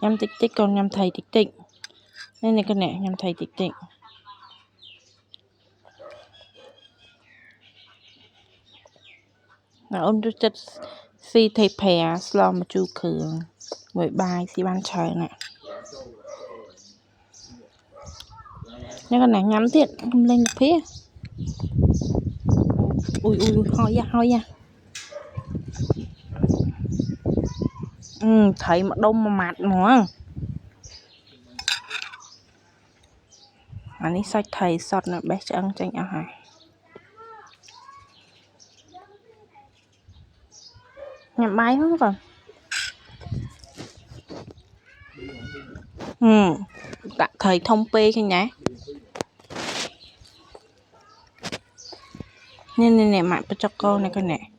nhâm tích tích còn nhâm thầy tích tích nên này cái này nhâm thầy tích tích là ôn chút chất si thầy phè lo mà chu khử buổi bài si ban trời nè nhưng cái này nhắm tiện không lên được phía ui hỏi ra thấy mà đông mà mạt nữa anh ấy sách thầy sọt nè bé chẳng tranh áo hả nhắm máy không còn tạ thầy thông pê khi nhá nên này mạng cho con này con này